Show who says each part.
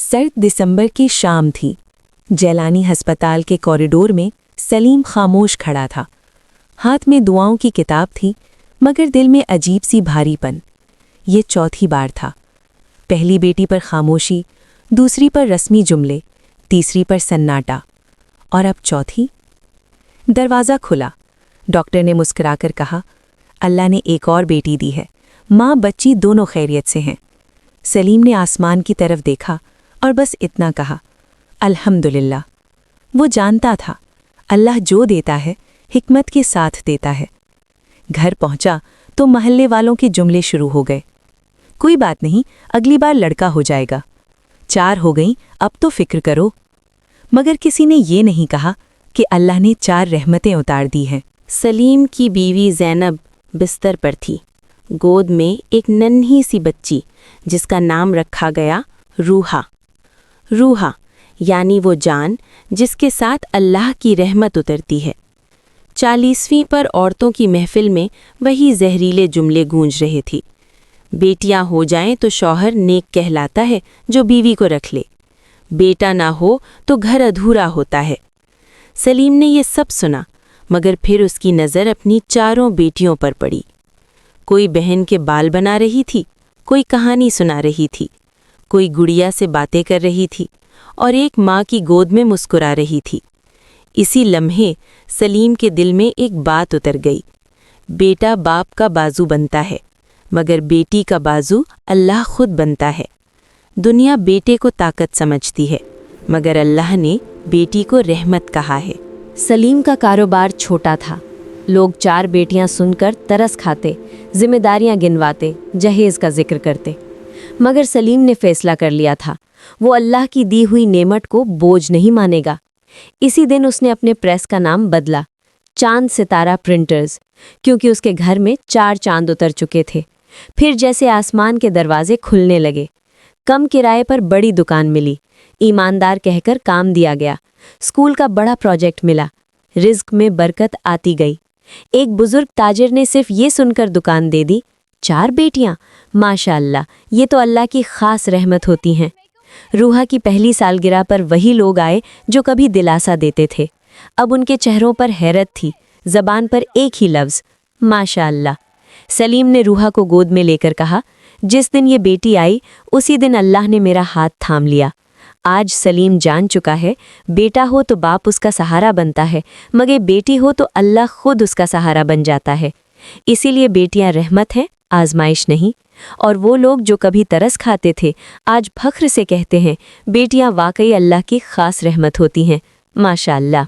Speaker 1: सर्द दिसंबर की शाम थी। जैलानी अस्पताल के कॉरिडोर में सलीम खामोश खड़ा था। हाथ में दुआओं की किताब थी, मगर दिल में अजीब सी भारीपन। ये चौथी बार था। पहली बेटी पर खामोशी, दूसरी पर रस्मी जुमले, तीसरी पर सन्नाटा, और अब चौथी। दरवाज़ा खुला। डॉक्टर ने मुस्कुराकर कहा, अल्लाह ने एक और बेटी दी है। माँ बच्ची दोनों खैरियत से हैं। सलीम ने आसमान की तरफ देखा और बस इतना कहा, अल्हम्दुलिल्लाह। वो जानता था, अल्लाह जो देता है हिकमत के साथ देता है। घर पहुंचा तो महल्ले वालों के जुमले शुरू हो गए। कोई बात नहीं, अगली बार लड़का हो जाएगा। 4 हो गई, अब तो फिक्र करो। मगर किसी ने ये नहीं कहा कि अल्लाह ने 4 रहमतें उतार दी हैं।
Speaker 2: सलीम की बीवी ज़ैनब बिस्तर पर थी, गोद में एक नन्ही सी बच्ची, जिसका नाम रखा गया रूहा। रूहा यानी वो जान जिसके साथ अल्लाह की रहमत उतरती है। 40वीं पर औरतों की महफिल में वही जहरीले जुमले गूंज रहे थे। बेटियां हो जाएं तो शौहर नेक कहलाता है जो बीवी को रख ले, बेटा ना हो तो घर अधूरा होता है। सलीम ने ये सब सुना, मगर फिर उसकी नज़र अपनी 4 बेटियों पर पड़ी। कोई बहन के बाल बना रही थी, कोई कहानी सुना रही थी, कोई गुड़िया से बातें कर रही थी और एक माँ की गोद में मुस्कुरा रही थी। इसी लम्हे सलीम के दिल में एक बात उतर गई। बेटा बाप का बाजू बनता है, मगर बेटी का बाजू अल्लाह खुद बनता है। दुनिया बेटे को ताकत समझती है, मगर अल्लाह ने बेटी को रहमत कहा है।
Speaker 3: सलीम का कारोबार छोटा था। लोग 4 बेटियां सुनकर तरस खाते, जिम्मेदारियां गिनवाते, जहेज का जिक्र करते। मगर सलीम ने फैसला कर लिया था, वो अल्लाह की दी हुई नेमत को बोझ नहीं मानेगा। इसी दिन उसने अपने प्रेस का नाम बदला, चांद सितारा प्रिंटर्स, क्योंकि उसके घर में 4 चांद उतर चुके थे। फिर जैसे आसमान के दरवाजे खुलने लगे। कम किराए पर बड़ी दुकान मिली, ईमानदार कहकर काम दिया गया। स्कूल का बड़ा प्रोजेक्ट मिला, रिज्क में बरकत आती गई। एक बुजुर्ग ताजिर ने सिर्फ ये सुनकर दुकान दे दी, 4 बेटियां, माशाअल्लाह, ये तो अल्लाह की खास रहमत होती हैं। रूहा की पहली सालगिरह पर वही लोग आए जो कभी दिलासा देते थे। अब उनके चेहरों पर हैरत थी, जबान पर एक ही लफ्ज़, माशाअल्लाह। सलीम ने रूहा को गोद में लेकर कहा, जिस दिन ये बेटी आई उसी दिन अल्लाह ने मेरा हाथ थाम लिया। आज सलीम जान चुका है, बेटा हो तो बाप उसका सहारा बनता है, मगर बेटी हो तो अल्लाह खुद उसका सहारा बन जाता है। इसीलिए बेटियां रहमत हैं, आजमाइश नहीं। और वो लोग जो कभी तरस खाते थे, आज फख्र से कहते हैं, बेटियां वाकई अल्लाह की खास रहमत होती हैं, माशाअल्लाह।